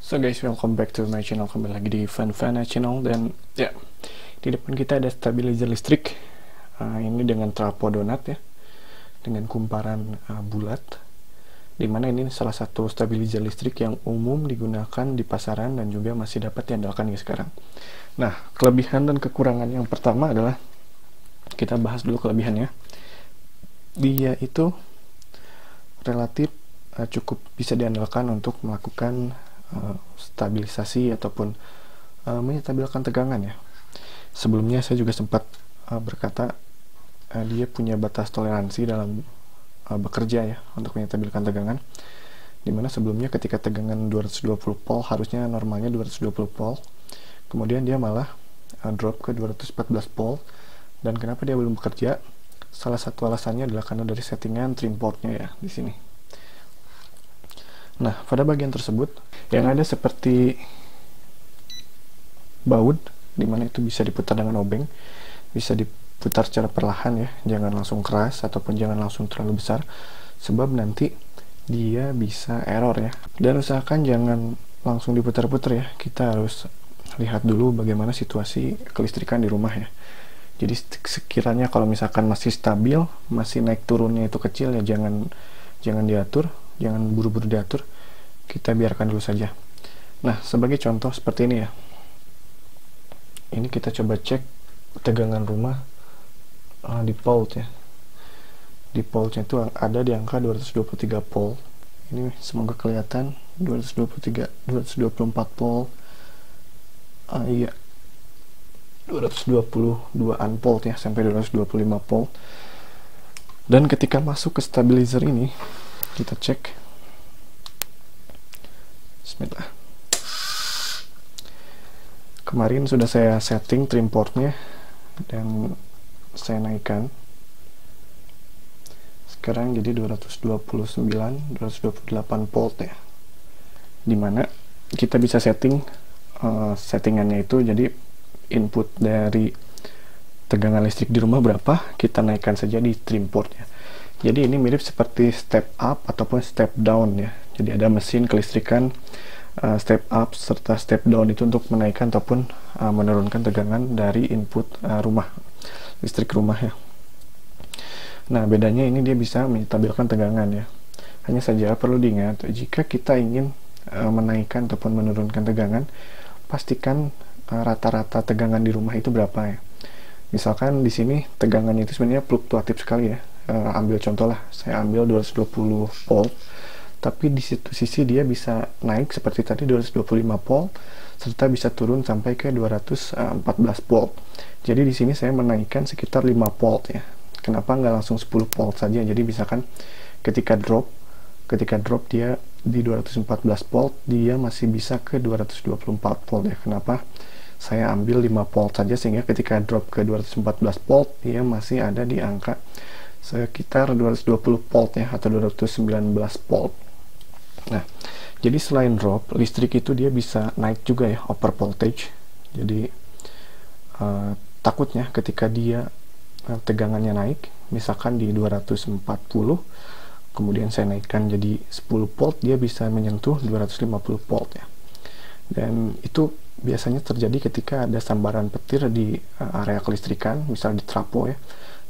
So guys, welcome back to my channel. Kembali lagi di Fana Channel. Dan ya, di depan kita ada stabilizer listrik. Ini dengan trapo donat ya, dengan kumparan bulat. Dimana ini salah satu stabilizer listrik yang umum digunakan di pasaran dan juga masih dapat diandalkan ya sekarang. Nah, kelebihan dan kekurangan yang pertama adalah, kita bahas dulu kelebihannya. Dia itu relatif cukup bisa diandalkan untuk melakukan stabilisasi ataupun menstabilkan tegangan ya. Sebelumnya saya juga sempat berkata dia punya batas toleransi dalam bekerja ya untuk menstabilkan tegangan, dimana sebelumnya ketika tegangan 220 volt harusnya normalnya 220 volt, kemudian dia malah drop ke 214 volt. Dan kenapa dia belum bekerja? Salah satu alasannya adalah karena dari settingan trim portnya ya di sini. Nah, pada bagian tersebut yang ada seperti baut, dimana itu bisa diputar dengan obeng, bisa diputar secara perlahan ya, jangan langsung keras ataupun jangan langsung terlalu besar, sebab nanti dia bisa error ya. Dan usahakan jangan langsung diputar-putar ya, kita harus lihat dulu bagaimana situasi kelistrikan di rumah ya. Jadi sekiranya kalau misalkan masih stabil, masih naik turunnya itu kecil ya, jangan diatur, jangan buru-buru diatur, kita biarkan dulu saja. Nah, sebagai contoh seperti ini ya, ini kita coba cek tegangan rumah di volt ya. Di voltnya itu ada di angka 223 volt. Ini semoga kelihatan, 224 volt. Iya, 222an volt ya, sampai 225 volt. Dan ketika masuk ke stabilizer ini, kita cek. Bismillah. Kemarin sudah saya setting trim portnya dan saya naikkan. Sekarang jadi 229, 228 volt ya. Dimana kita bisa setting settingannya itu, jadi input dari tegangan listrik di rumah berapa, kita naikkan saja di trim port ya. Jadi ini mirip seperti step up ataupun step down ya. Jadi ada mesin kelistrikan step up serta step down itu untuk menaikkan ataupun menurunkan tegangan dari input rumah, listrik rumah ya. Nah, bedanya ini dia bisa menstabilkan tegangan ya. Hanya saja perlu diingat, jika kita ingin menaikkan ataupun menurunkan tegangan, pastikan rata-rata tegangan di rumah itu berapa ya. Misalkan di sini tegangannya itu sebenarnya fluktuatif sekali ya. Ambil contoh lah, saya ambil 220 volt, tapi di situ sisi dia bisa naik seperti tadi 225 volt, serta bisa turun sampai ke 214 volt. Jadi di sini saya menaikkan sekitar 5 volt ya. Kenapa nggak langsung 10 volt saja? Jadi misalkan ketika drop dia di 214 volt, dia masih bisa ke 224 volt ya. Kenapa? Saya ambil 5 volt saja, sehingga ketika drop ke 214 volt, dia masih ada di angka sekitar 220 volt ya, atau 219 volt. Nah, jadi selain drop, listrik itu dia bisa naik juga ya, over voltage. Jadi takutnya ketika dia tegangannya naik, misalkan di 240, kemudian saya naikkan jadi 10 volt, dia bisa menyentuh 250 volt ya. Dan itu biasanya terjadi ketika ada sambaran petir di area kelistrikan, misal di trapo ya,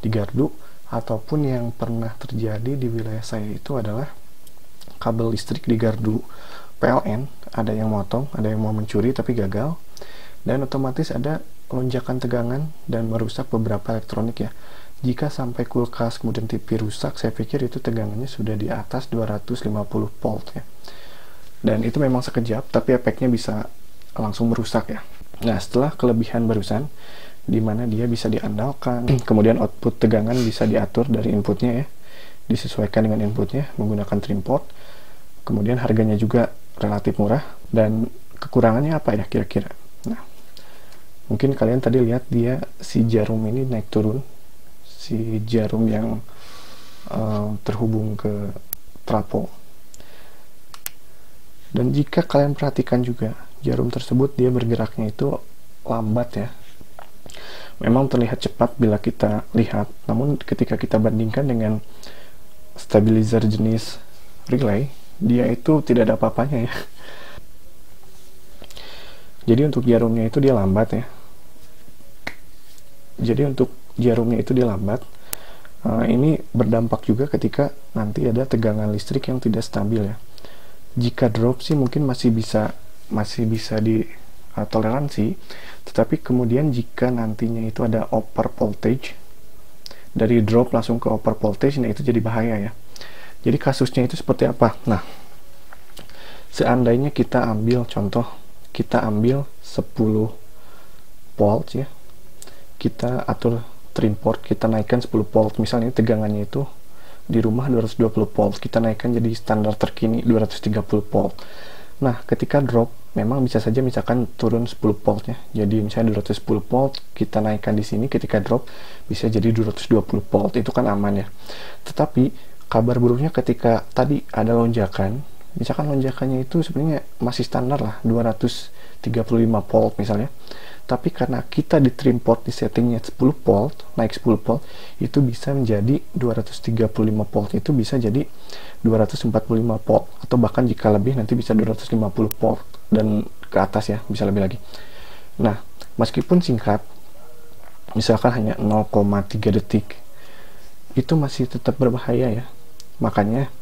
di gardu, ataupun yang pernah terjadi di wilayah saya itu adalah kabel listrik di gardu PLN, ada yang motong, ada yang mau mencuri tapi gagal, dan otomatis ada lonjakan tegangan dan merusak beberapa elektronik ya. Jika sampai kulkas kemudian TV rusak, saya pikir itu tegangannya sudah di atas 250 volt ya. Dan itu memang sekejap, tapi efeknya bisa langsung merusak ya. Nah, setelah kelebihan barusan, di mana dia bisa diandalkan, kemudian output tegangan bisa diatur dari inputnya ya, disesuaikan dengan inputnya menggunakan trim port, kemudian harganya juga relatif murah. Dan kekurangannya apa ya kira-kira? Nah, mungkin kalian tadi lihat dia si jarum ini naik turun, si jarum yang terhubung ke trapo. Dan jika kalian perhatikan juga, jarum tersebut dia bergeraknya itu lambat ya. Memang terlihat cepat bila kita lihat, namun ketika kita bandingkan dengan stabilizer jenis relay, dia itu tidak ada apa-apanya ya. Jadi untuk jarumnya itu dia lambat ya. Ini berdampak juga ketika nanti ada tegangan listrik yang tidak stabil ya. Jika drop sih mungkin masih bisa di toleransi, tetapi kemudian jika nantinya itu ada over voltage, dari drop langsung ke over voltage, nah itu jadi bahaya ya. Jadi kasusnya itu seperti apa? Nah, seandainya kita ambil contoh, kita ambil 10 volt ya, kita atur trim port, kita naikkan 10 volt, misalnya tegangannya itu di rumah 220 volt, kita naikkan jadi standar terkini 230 volt. Nah, ketika drop memang bisa saja misalkan turun 10 volt ya. Jadi misalnya 210 volt, kita naikkan di sini, ketika drop bisa jadi 220 volt. Itu kan aman ya. Tetapi kabar buruknya ketika tadi ada lonjakan, misalkan lonjakannya itu sebenarnya masih standar lah 235 volt misalnya. Tapi karena kita di trim port di settingnya 10 volt, naik 10 volt, itu bisa menjadi 235 volt, itu bisa jadi 245 volt, atau bahkan jika lebih nanti bisa 250 volt dan ke atas ya, bisa lebih lagi. Nah, meskipun singkat, misalkan hanya 0,3 detik, itu masih tetap berbahaya ya. Makanya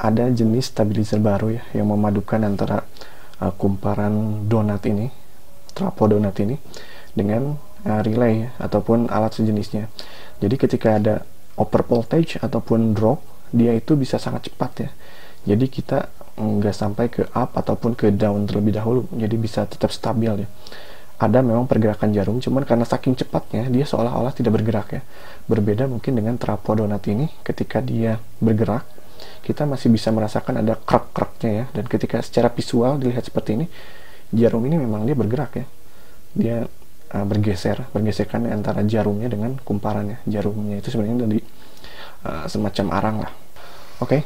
ada jenis stabilizer baru ya, yang memadukan antara kumparan donat ini, trafo donat ini, dengan relay ya, ataupun alat sejenisnya. Jadi ketika ada over voltage ataupun drop, dia itu bisa sangat cepat ya. Jadi kita nggak sampai ke up ataupun ke down terlebih dahulu, jadi bisa tetap stabil ya. Ada memang pergerakan jarum, cuman karena saking cepatnya dia seolah-olah tidak bergerak ya. Berbeda mungkin dengan trafo donat ini, ketika dia bergerak kita masih bisa merasakan ada krak-kraknya ya. Dan ketika secara visual dilihat seperti ini, jarum ini memang dia bergerak ya, dia bergesekan antara jarumnya dengan kumparannya. Jarumnya itu sebenarnya dari semacam arang lah. Oke,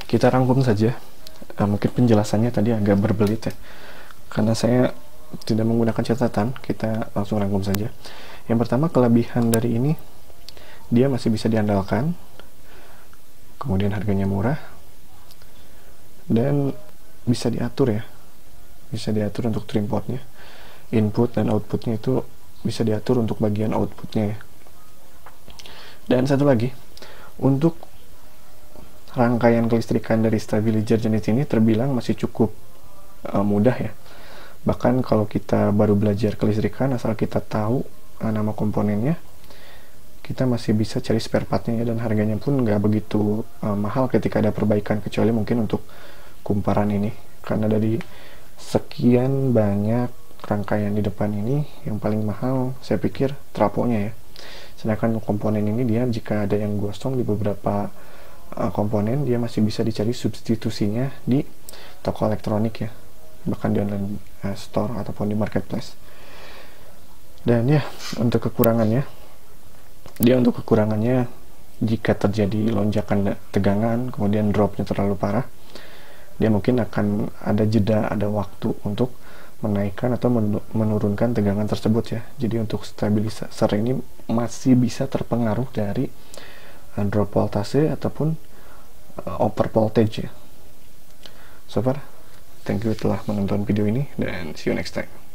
kita rangkum saja. Mungkin penjelasannya tadi agak berbelit ya, karena saya tidak menggunakan catatan. Kita langsung rangkum saja. Yang pertama, kelebihan dari ini, dia masih bisa diandalkan, kemudian harganya murah, dan bisa diatur ya, bisa diatur untuk trim portnya, input dan outputnya itu bisa diatur untuk bagian outputnya ya. Dan satu lagi, untuk rangkaian kelistrikan dari stabilizer jenis ini terbilang masih cukup mudah ya. Bahkan kalau kita baru belajar kelistrikan, asal kita tahu nama komponennya, kita masih bisa cari spare partnya ya, dan harganya pun nggak begitu mahal ketika ada perbaikan, kecuali mungkin untuk kumparan ini. Karena dari sekian banyak rangkaian di depan ini, yang paling mahal saya pikir trafonya ya. Sedangkan komponen ini, dia jika ada yang gosong di beberapa komponen, dia masih bisa dicari substitusinya di toko elektronik ya, bahkan di online store ataupun di marketplace. Dan ya, untuk kekurangannya, jika terjadi lonjakan tegangan kemudian dropnya terlalu parah, dia mungkin akan ada jeda, ada waktu untuk menaikkan atau menurunkan tegangan tersebut ya. Jadi untuk stabilizer ini masih bisa terpengaruh dari drop voltase ataupun over voltage ya. So far, thank you telah menonton video ini, dan see you next time.